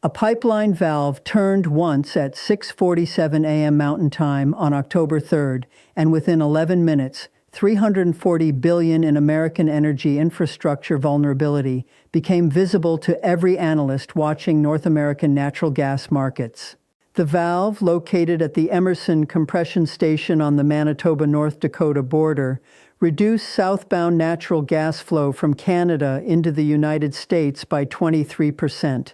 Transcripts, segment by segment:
A pipeline valve turned once at 6:47 a.m. Mountain Time on October 3rd, and within 11 minutes, $340 billion in American energy infrastructure vulnerability became visible to every analyst watching North American natural gas markets. The valve, located at the Emerson Compression Station on the Manitoba-North Dakota border, reduced southbound natural gas flow from Canada into the United States by 23%.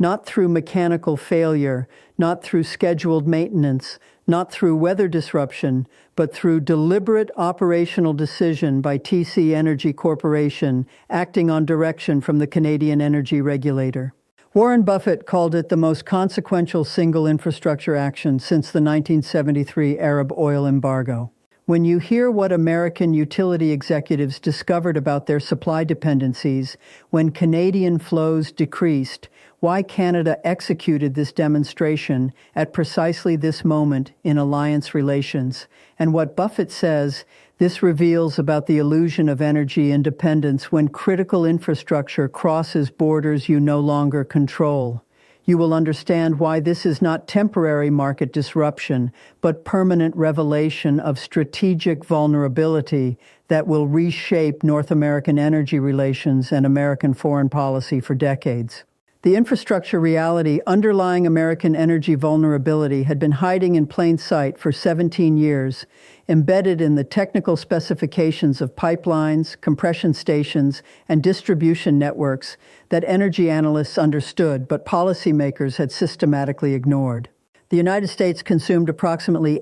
Not through mechanical failure, not through scheduled maintenance, not through weather disruption, but through deliberate operational decision by TC Energy Corporation, acting on direction from the Canadian energy regulator. Warren Buffett called it the most consequential single infrastructure action since the 1973 Arab oil embargo. When you hear what American utility executives discovered about their supply dependencies when Canadian flows decreased, why Canada executed this demonstration at precisely this moment in alliance relations, and what Buffett says this reveals about the illusion of energy independence when critical infrastructure crosses borders you no longer control. You will understand why this is not temporary market disruption, but permanent revelation of strategic vulnerability that will reshape North American energy relations and American foreign policy for decades. The infrastructure reality underlying American energy vulnerability had been hiding in plain sight for 17 years, embedded in the technical specifications of pipelines, compression stations, and distribution networks that energy analysts understood but policymakers had systematically ignored. The United States consumed approximately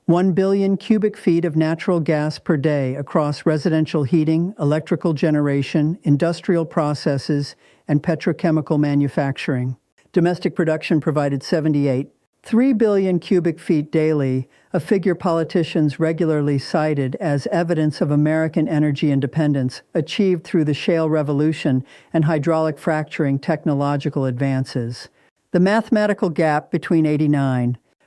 1 billion cubic feet of natural gas per day across residential heating, electrical generation, industrial processes, and petrochemical manufacturing. Domestic production provided 3 billion cubic feet daily, a figure politicians regularly cited as evidence of American energy independence achieved through the shale revolution and hydraulic fracturing technological advances. The mathematical gap between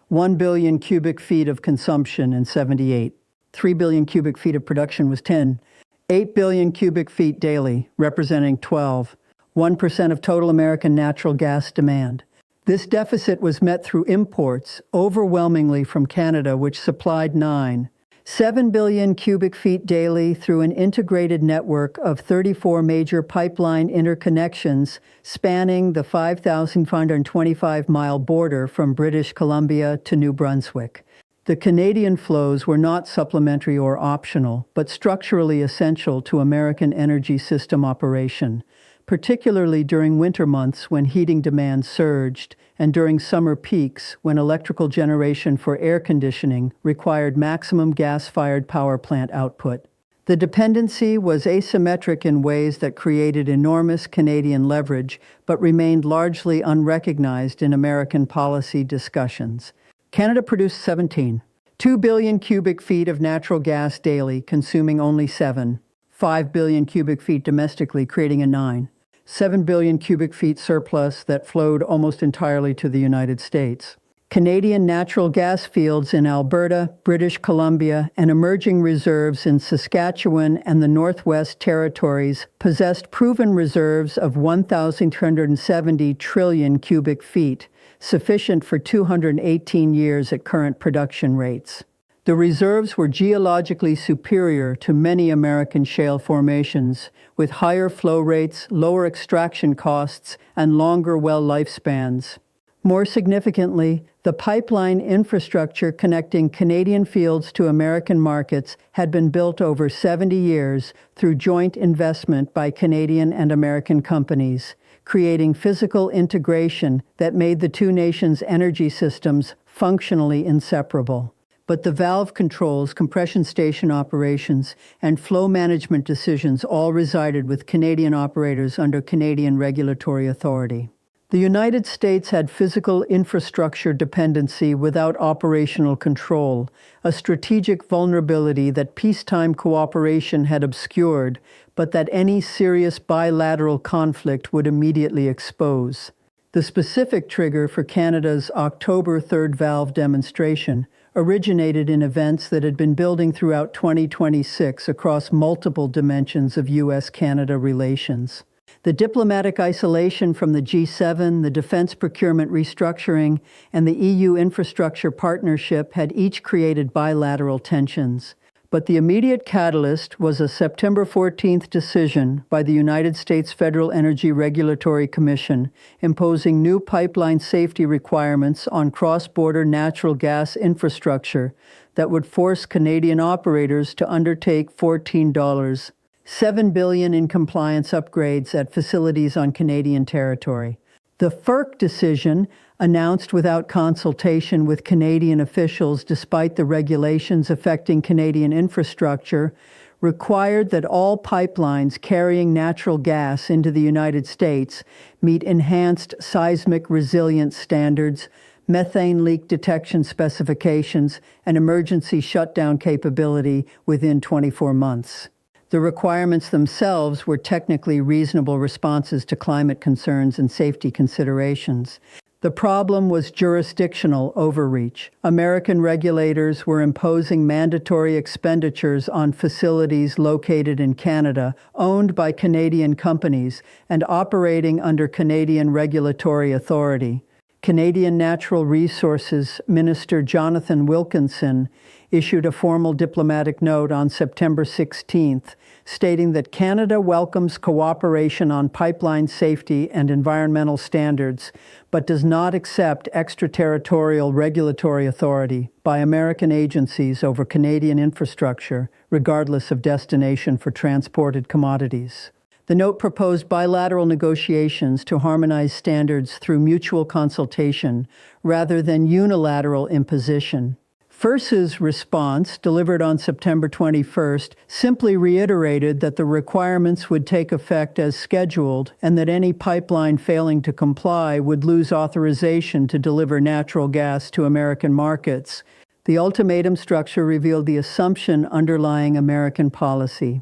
1 billion cubic feet of consumption and 3 billion cubic feet of production was 8 billion cubic feet daily, representing 1% of total American natural gas demand. This deficit was met through imports, overwhelmingly from Canada, which supplied 7 billion cubic feet daily through an integrated network of 34 major pipeline interconnections spanning the 5,525-mile border from British Columbia to New Brunswick. The Canadian flows were not supplementary or optional, but structurally essential to American energy system operation, particularly during winter months when heating demand surged and during summer peaks when electrical generation for air conditioning required maximum gas-fired power plant output. The dependency was asymmetric in ways that created enormous Canadian leverage but remained largely unrecognized in American policy discussions. Canada produced 2 billion cubic feet of natural gas daily, consuming only 5 billion cubic feet domestically, creating a 7 billion cubic feet surplus that flowed almost entirely to the United States. Canadian natural gas fields in Alberta, British Columbia, and emerging reserves in Saskatchewan and the Northwest Territories possessed proven reserves of 1,270 trillion cubic feet, sufficient for 218 years at current production rates. The reserves were geologically superior to many American shale formations, with higher flow rates, lower extraction costs, and longer well lifespans. More significantly, the pipeline infrastructure connecting Canadian fields to American markets had been built over 70 years through joint investment by Canadian and American companies, creating physical integration that made the two nations' energy systems functionally inseparable. But the valve controls, compression station operations, and flow management decisions all resided with Canadian operators under Canadian regulatory authority. The United States had physical infrastructure dependency without operational control, a strategic vulnerability that peacetime cooperation had obscured, but that any serious bilateral conflict would immediately expose. The specific trigger for Canada's October 3rd valve demonstration originated in events that had been building throughout 2026 across multiple dimensions of U.S.-Canada relations. The diplomatic isolation from the G7, the defense procurement restructuring, and the EU infrastructure partnership had each created bilateral tensions. But the immediate catalyst was a September 14th decision by the United States Federal Energy Regulatory Commission imposing new pipeline safety requirements on cross-border natural gas infrastructure that would force Canadian operators to undertake $14.7 billion in compliance upgrades at facilities on Canadian territory. The FERC decision, announced without consultation with Canadian officials despite the regulations affecting Canadian infrastructure, required that all pipelines carrying natural gas into the United States meet enhanced seismic resilience standards, methane leak detection specifications, and emergency shutdown capability within 24 months. The requirements themselves were technically reasonable responses to climate concerns and safety considerations. The problem was jurisdictional overreach. American regulators were imposing mandatory expenditures on facilities located in Canada, owned by Canadian companies, and operating under Canadian regulatory authority. Canadian Natural Resources Minister Jonathan Wilkinson issued a formal diplomatic note on September 16th, stating that Canada welcomes cooperation on pipeline safety and environmental standards, but does not accept extraterritorial regulatory authority by American agencies over Canadian infrastructure, regardless of destination for transported commodities. The note proposed bilateral negotiations to harmonize standards through mutual consultation rather than unilateral imposition. FERC's response, delivered on September 21st, simply reiterated that the requirements would take effect as scheduled and that any pipeline failing to comply would lose authorization to deliver natural gas to American markets. The ultimatum structure revealed the assumption underlying American policy,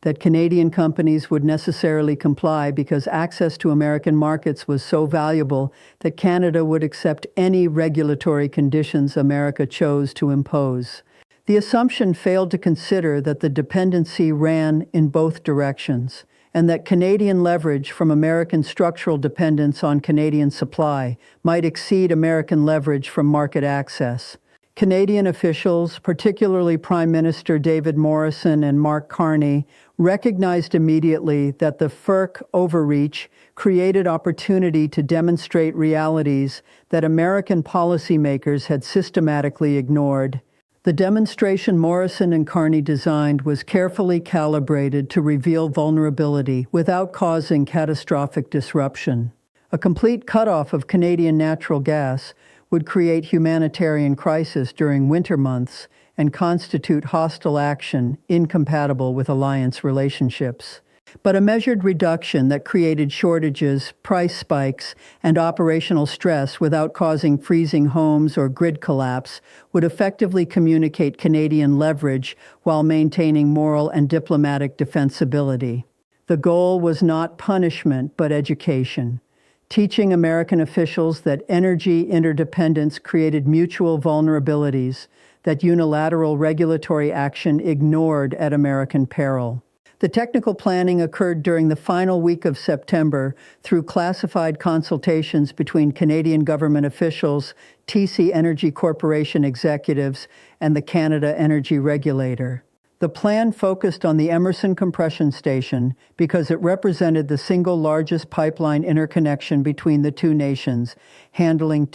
that Canadian companies would necessarily comply because access to American markets was so valuable that Canada would accept any regulatory conditions America chose to impose. The assumption failed to consider that the dependency ran in both directions, and that Canadian leverage from American structural dependence on Canadian supply might exceed American leverage from market access. Canadian officials, particularly Prime Minister David Morrison and Mark Carney, recognized immediately that the FERC overreach created opportunity to demonstrate realities that American policymakers had systematically ignored. The demonstration Morrison and Carney designed was carefully calibrated to reveal vulnerability without causing catastrophic disruption. A complete cutoff of Canadian natural gas would create humanitarian crisis during winter months and constitute hostile action incompatible with alliance relationships. But a measured reduction that created shortages, price spikes, and operational stress without causing freezing homes or grid collapse would effectively communicate Canadian leverage while maintaining moral and diplomatic defensibility. The goal was not punishment, but education, teaching American officials that energy interdependence created mutual vulnerabilities that unilateral regulatory action ignored at American peril. The technical planning occurred during the final week of September through classified consultations between Canadian government officials, TC Energy Corporation executives, and the Canada Energy Regulator. The plan focused on the Emerson Compression Station because it represented the single largest pipeline interconnection between the two nations, handling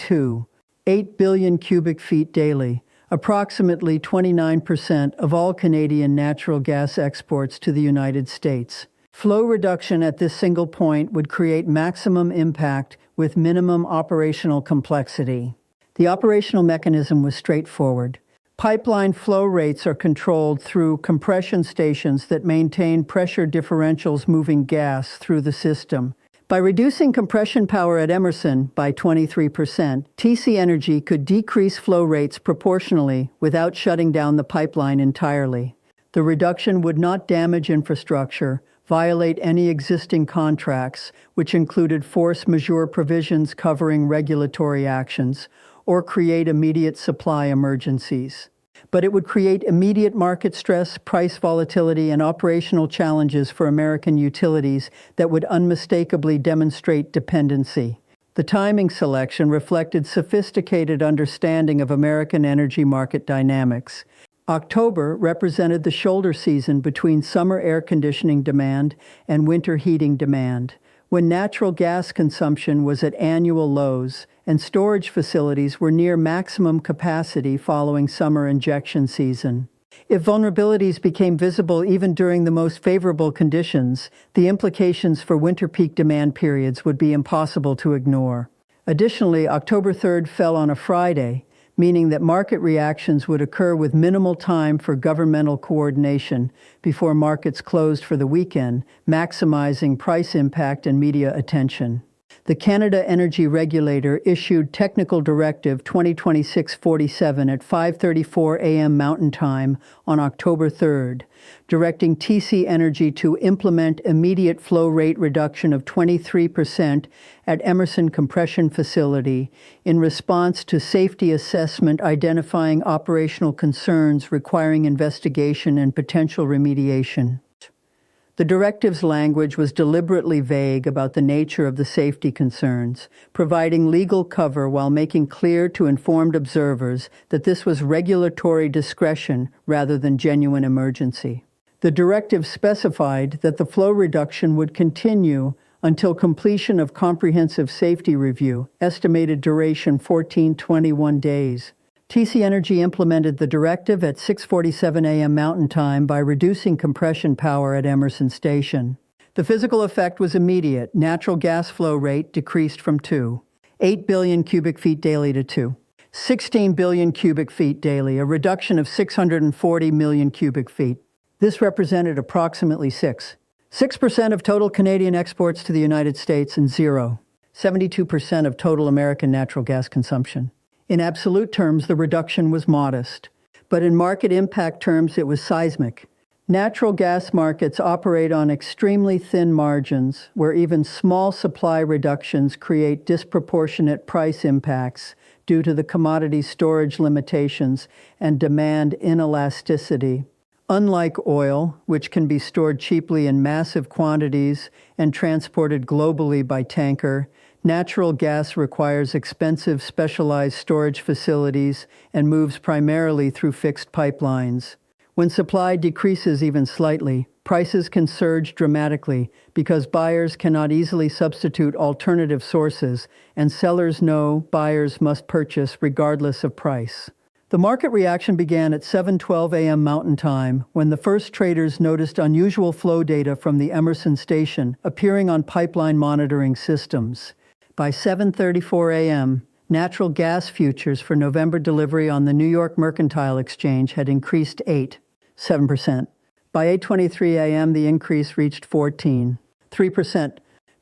8 billion cubic feet daily, approximately 29% of all Canadian natural gas exports to the United States. Flow reduction at this single point would create maximum impact with minimum operational complexity. The operational mechanism was straightforward. Pipeline flow rates are controlled through compression stations that maintain pressure differentials moving gas through the system. By reducing compression power at Emerson by 23%, TC Energy could decrease flow rates proportionally without shutting down the pipeline entirely. The reduction would not damage infrastructure, violate any existing contracts, which included force majeure provisions covering regulatory actions, or create immediate supply emergencies. But it would create immediate market stress, price volatility, and operational challenges for American utilities that would unmistakably demonstrate dependency. The timing selection reflected sophisticated understanding of American energy market dynamics. October represented the shoulder season between summer air conditioning demand and winter heating demand, when natural gas consumption was at annual lows and storage facilities were near maximum capacity following summer injection season. If vulnerabilities became visible even during the most favorable conditions, the implications for winter peak demand periods would be impossible to ignore. Additionally, October 3rd fell on a Friday, meaning that market reactions would occur with minimal time for governmental coordination before markets closed for the weekend, maximizing price impact and media attention. The Canada Energy Regulator issued Technical Directive 2026-47 at 5:34 a.m. Mountain Time on October 3rd, directing TC Energy to implement immediate flow rate reduction of 23% at Emerson Compression Facility in response to safety assessment identifying operational concerns requiring investigation and potential remediation. The directive's language was deliberately vague about the nature of the safety concerns, providing legal cover while making clear to informed observers that this was regulatory discretion rather than genuine emergency. The directive specified that the flow reduction would continue until completion of comprehensive safety review, estimated duration 14-21 days. TC Energy implemented the directive at 6:47 a.m. Mountain Time by reducing compression power at Emerson Station. The physical effect was immediate. Natural gas flow rate decreased from 2.8 billion cubic feet daily to 2.16 billion cubic feet daily, a reduction of 640 million cubic feet. This represented approximately 6% of total Canadian exports to the United States and 0.72% of total American natural gas consumption. In absolute terms, the reduction was modest, but in market impact terms, it was seismic. Natural gas markets operate on extremely thin margins, where even small supply reductions create disproportionate price impacts due to the commodity storage limitations and demand inelasticity. Unlike oil, which can be stored cheaply in massive quantities and transported globally by tanker, natural gas requires expensive specialized storage facilities and moves primarily through fixed pipelines. When supply decreases even slightly, prices can surge dramatically because buyers cannot easily substitute alternative sources, and sellers know buyers must purchase regardless of price. The market reaction began at 7:12 a.m. Mountain Time when the first traders noticed unusual flow data from the Emerson Station appearing on pipeline monitoring systems. By 7:34 a.m., natural gas futures for November delivery on the New York Mercantile Exchange had increased 7%. By 8:23 a.m., the increase reached 3%.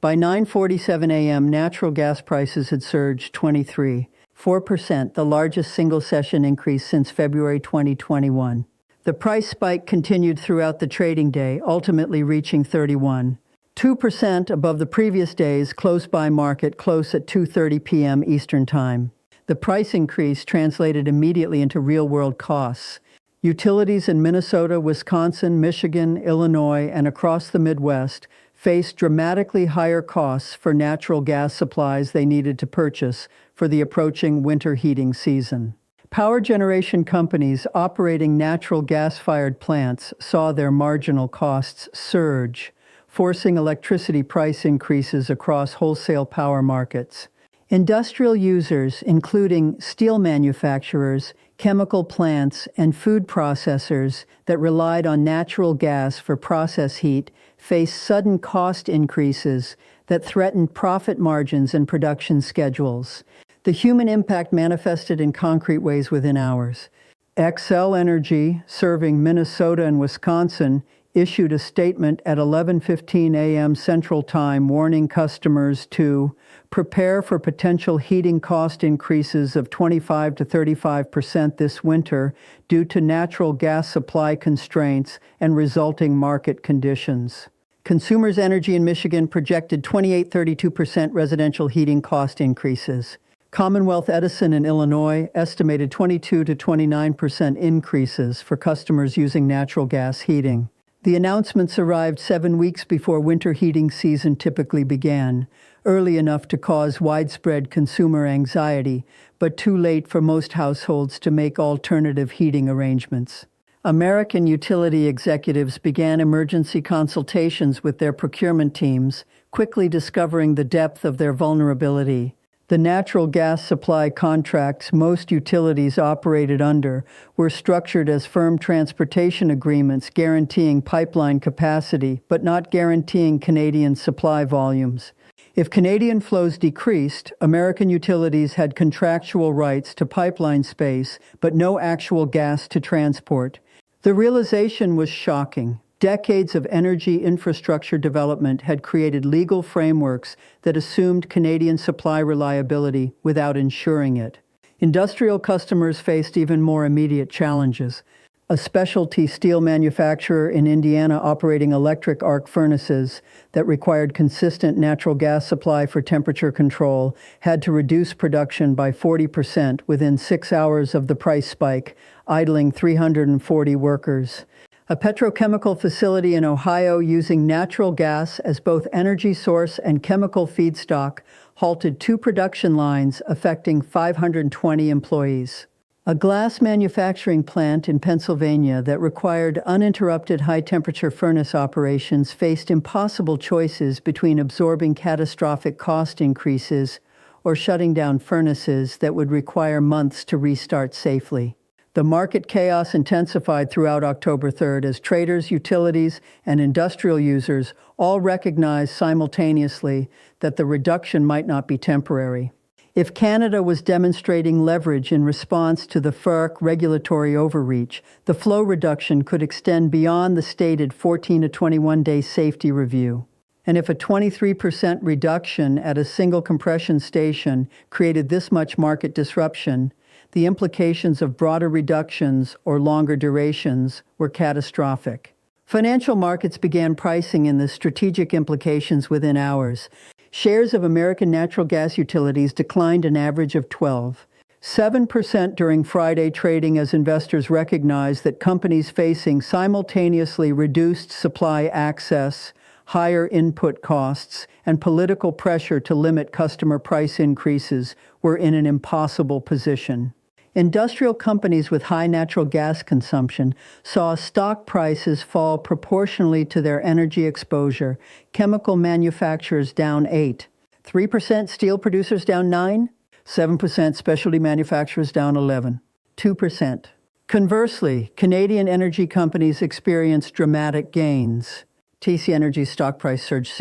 By 9:47 a.m., natural gas prices had surged 4%, the largest single-session increase since February 2021. The price spike continued throughout the trading day, ultimately reaching 2% above the previous day's close-by market close at 2:30 p.m. Eastern Time. The price increase translated immediately into real-world costs. Utilities in Minnesota, Wisconsin, Michigan, Illinois, and across the Midwest faced dramatically higher costs for natural gas supplies they needed to purchase for the approaching winter heating season. Power generation companies operating natural gas-fired plants saw their marginal costs surge, forcing electricity price increases across wholesale power markets. Industrial users, including steel manufacturers, chemical plants, and food processors that relied on natural gas for process heat, faced sudden cost increases that threatened profit margins and production schedules. The human impact manifested in concrete ways within hours. Xcel Energy, serving Minnesota and Wisconsin, issued a statement at 11:15 a.m. Central Time warning customers to prepare for potential heating cost increases of 25 to 35% this winter due to natural gas supply constraints and resulting market conditions. Consumers Energy in Michigan projected 28-32% residential heating cost increases. Commonwealth Edison in Illinois estimated 22 to 29% increases for customers using natural gas heating. The announcements arrived 7 weeks before winter heating season typically began, early enough to cause widespread consumer anxiety, but too late for most households to make alternative heating arrangements. American utility executives began emergency consultations with their procurement teams, quickly discovering the depth of their vulnerability. The natural gas supply contracts most utilities operated under were structured as firm transportation agreements guaranteeing pipeline capacity but not guaranteeing Canadian supply volumes. If Canadian flows decreased, American utilities had contractual rights to pipeline space but no actual gas to transport. The realization was shocking. Decades of energy infrastructure development had created legal frameworks that assumed Canadian supply reliability without ensuring it. Industrial customers faced even more immediate challenges. A specialty steel manufacturer in Indiana operating electric arc furnaces that required consistent natural gas supply for temperature control had to reduce production by 40% within 6 hours of the price spike, idling 340 workers. A petrochemical facility in Ohio using natural gas as both energy source and chemical feedstock halted 2 production lines, affecting 520 employees. A glass manufacturing plant in Pennsylvania that required uninterrupted high-temperature furnace operations faced impossible choices between absorbing catastrophic cost increases or shutting down furnaces that would require months to restart safely. The market chaos intensified throughout October 3rd as traders, utilities, and industrial users all recognized simultaneously that the reduction might not be temporary. If Canada was demonstrating leverage in response to the FERC regulatory overreach, the flow reduction could extend beyond the stated 14 to 21-day safety review. And if a 23% reduction at a single compression station created this much market disruption, the implications of broader reductions or longer durations were catastrophic. Financial markets began pricing in the strategic implications within hours. Shares of American natural gas utilities declined an average of 7% during Friday trading as investors recognized that companies facing simultaneously reduced supply access, higher input costs, and political pressure to limit customer price increases were in an impossible position. Industrial companies with high natural gas consumption saw stock prices fall proportionally to their energy exposure. Chemical manufacturers down 8%, 3% steel producers down 9%, 7% specialty manufacturers down 11%, 2%. Conversely, Canadian energy companies experienced dramatic gains. TC Energy's stock price surged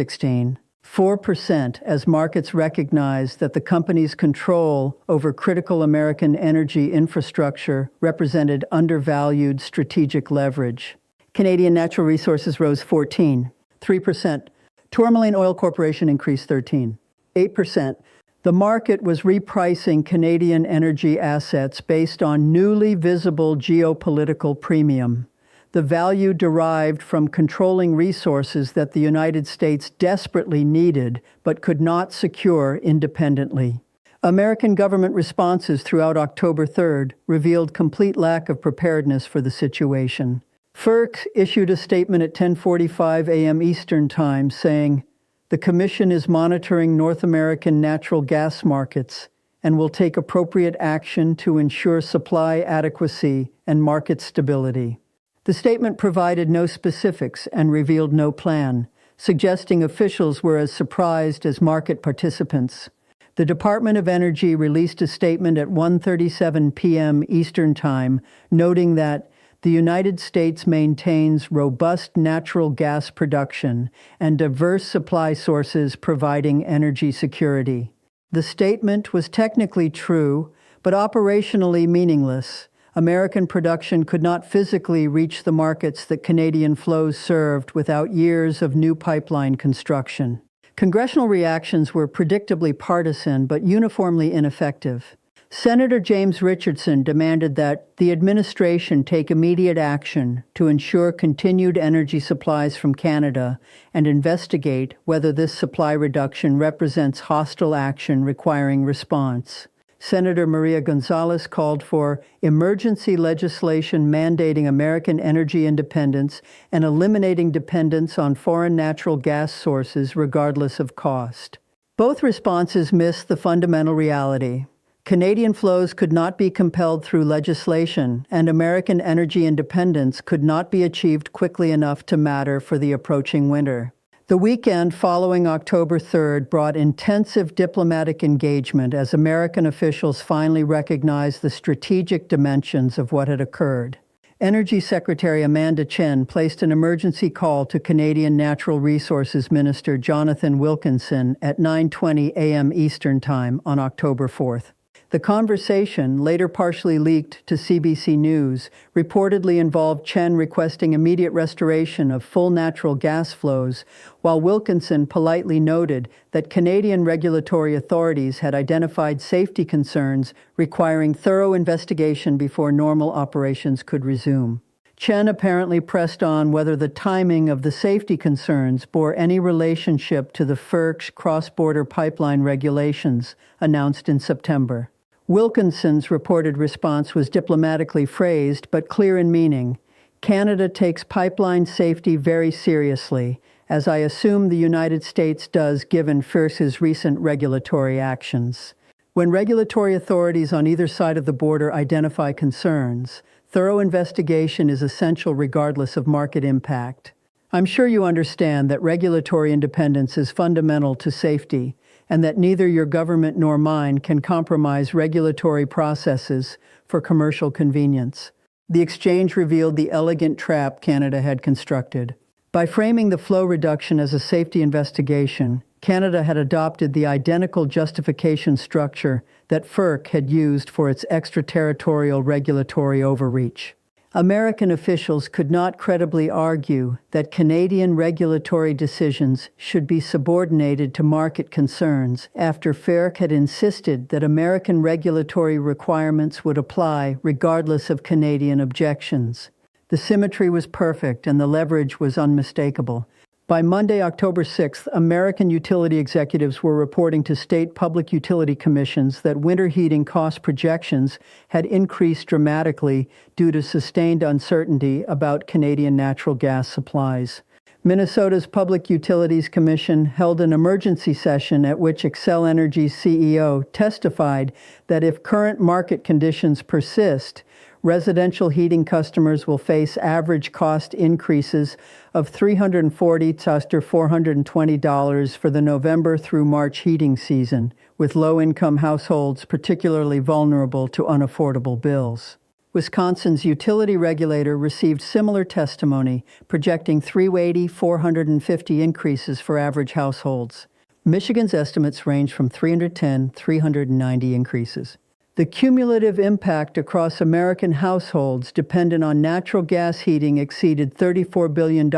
4% as markets recognized that the company's control over critical American energy infrastructure represented undervalued strategic leverage. Canadian Natural Resources rose 3%. Tourmaline Oil Corporation increased 8%. The market was repricing Canadian energy assets based on newly visible geopolitical premium, the value derived from controlling resources that the United States desperately needed but could not secure independently. American government responses throughout October 3rd revealed complete lack of preparedness for the situation. FERC issued a statement at 10:45 a.m. Eastern Time saying, "The Commission is monitoring North American natural gas markets and will take appropriate action to ensure supply adequacy and market stability." The statement provided no specifics and revealed no plan, suggesting officials were as surprised as market participants. The Department of Energy released a statement at 1:37 p.m. Eastern Time, noting that the United States maintains robust natural gas production and diverse supply sources providing energy security. The statement was technically true, but operationally meaningless. American production could not physically reach the markets that Canadian flows served without years of new pipeline construction. Congressional reactions were predictably partisan but uniformly ineffective. Senator James Richardson demanded that the administration take immediate action to ensure continued energy supplies from Canada and investigate whether this supply reduction represents hostile action requiring response. Senator Maria Gonzalez called for emergency legislation mandating American energy independence and eliminating dependence on foreign natural gas sources regardless of cost. Both responses missed the fundamental reality. Canadian flows could not be compelled through legislation, and American energy independence could not be achieved quickly enough to matter for the approaching winter. The weekend following October 3rd brought intensive diplomatic engagement as American officials finally recognized the strategic dimensions of what had occurred. Energy Secretary Amanda Chen placed an emergency call to Canadian Natural Resources Minister Jonathan Wilkinson at 9:20 a.m. Eastern Time on October 4th. The conversation, later partially leaked to CBC News, reportedly involved Chen requesting immediate restoration of full natural gas flows, while Wilkinson politely noted that Canadian regulatory authorities had identified safety concerns requiring thorough investigation before normal operations could resume. Chen apparently pressed on whether the timing of the safety concerns bore any relationship to the FERC's cross-border pipeline regulations announced in September. Wilkinson's reported response was diplomatically phrased but clear in meaning. Canada takes pipeline safety very seriously, as I assume the United States does given FERC's recent regulatory actions. When regulatory authorities on either side of the border identify concerns, thorough investigation is essential regardless of market impact. I'm sure you understand that regulatory independence is fundamental to safety, and that neither your government nor mine can compromise regulatory processes for commercial convenience. The exchange revealed the elegant trap Canada had constructed. By framing the flow reduction as a safety investigation, Canada had adopted the identical justification structure that FERC had used for its extraterritorial regulatory overreach. American officials could not credibly argue that Canadian regulatory decisions should be subordinated to market concerns after FERC had insisted that American regulatory requirements would apply regardless of Canadian objections. The symmetry was perfect and the leverage was unmistakable. By Monday, October 6th, American utility executives were reporting to state public utility commissions that winter heating cost projections had increased dramatically due to sustained uncertainty about Canadian natural gas supplies. Minnesota's Public Utilities Commission held an emergency session at which Xcel Energy's CEO testified that if current market conditions persist, residential heating customers will face average cost increases of $340 to $420 for the November through March heating season, with low-income households particularly vulnerable to unaffordable bills. Wisconsin's utility regulator received similar testimony, projecting $380–450 increases for average households. Michigan's estimates range from $310 to $390 increases. The cumulative impact across American households dependent on natural gas heating exceeded $34 billion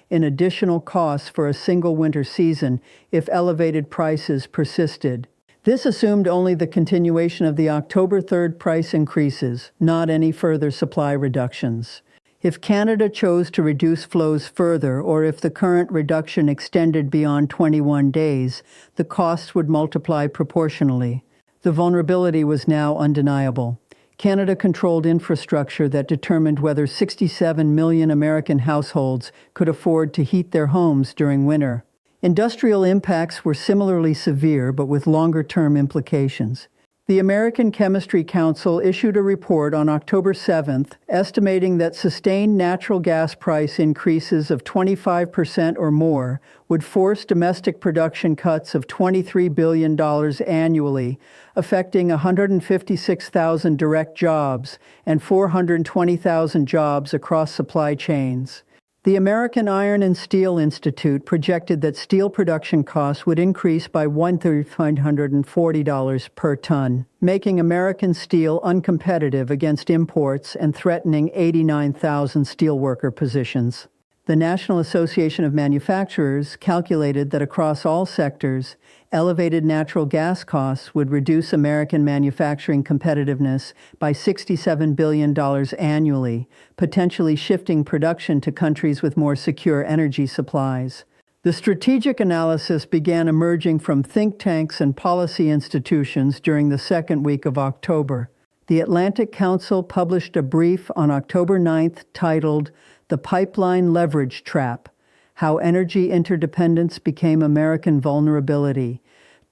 in additional costs for a single winter season if elevated prices persisted. This assumed only the continuation of the October 3rd price increases, not any further supply reductions. If Canada chose to reduce flows further, or if the current reduction extended beyond 21 days, the costs would multiply proportionally. The vulnerability was now undeniable. Canada controlled infrastructure that determined whether 67 million American households could afford to heat their homes during winter. Industrial impacts were similarly severe, but with longer-term implications. The American Chemistry Council issued a report on October 7th, estimating that sustained natural gas price increases of 25% or more would force domestic production cuts of $23 billion annually, affecting 156,000 direct jobs and 420,000 jobs across supply chains. The American Iron and Steel Institute projected that steel production costs would increase by $1,540 per ton, making American steel uncompetitive against imports and threatening 89,000 steelworker positions. The National Association of Manufacturers calculated that across all sectors, elevated natural gas costs would reduce American manufacturing competitiveness by $67 billion annually, potentially shifting production to countries with more secure energy supplies. The strategic analysis began emerging from think tanks and policy institutions during the second week of October. The Atlantic Council published a brief on October 9th titled "The Pipeline Leverage Trap: How Energy Interdependence Became American Vulnerability,"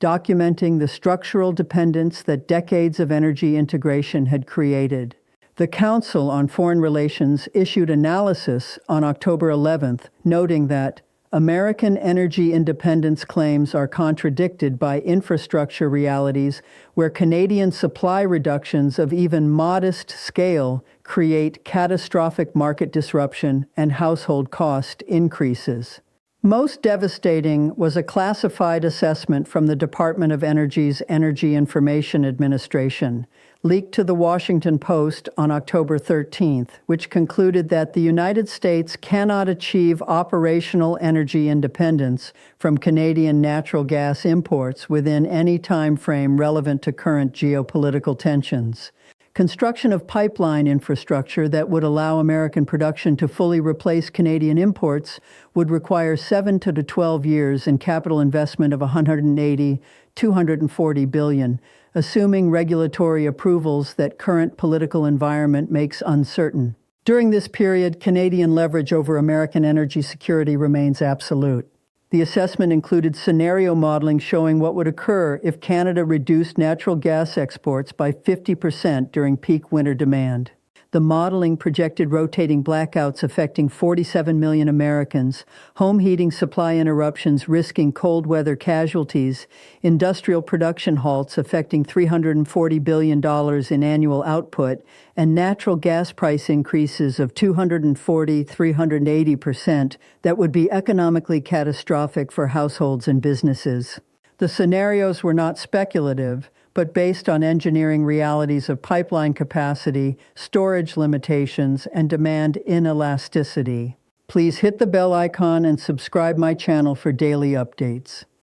documenting the structural dependence that decades of energy integration had created. The Council on Foreign Relations issued analysis on October 11th, noting that American energy independence claims are contradicted by infrastructure realities where Canadian supply reductions of even modest scale create catastrophic market disruption and household cost increases. Most devastating was a classified assessment from the Department of Energy's Energy Information Administration, leaked to the Washington Post on October 13th, which concluded that the United States cannot achieve operational energy independence from Canadian natural gas imports within any time frame relevant to current geopolitical tensions. Construction of pipeline infrastructure that would allow American production to fully replace Canadian imports would require 7 to 12 years and capital investment of $180–240 billion, assuming regulatory approvals that current political environment makes uncertain. During this period, Canadian leverage over American energy security remains absolute. The assessment included scenario modeling showing what would occur if Canada reduced natural gas exports by 50% during peak winter demand. The modeling projected rotating blackouts affecting 47 million Americans, home heating supply interruptions risking cold weather casualties, industrial production halts affecting $340 billion in annual output, and natural gas price increases of 240–380% that would be economically catastrophic for households and businesses. The scenarios were not speculative, but based on engineering realities of pipeline capacity, storage limitations, and demand inelasticity. Please hit the bell icon and subscribe my channel for daily updates.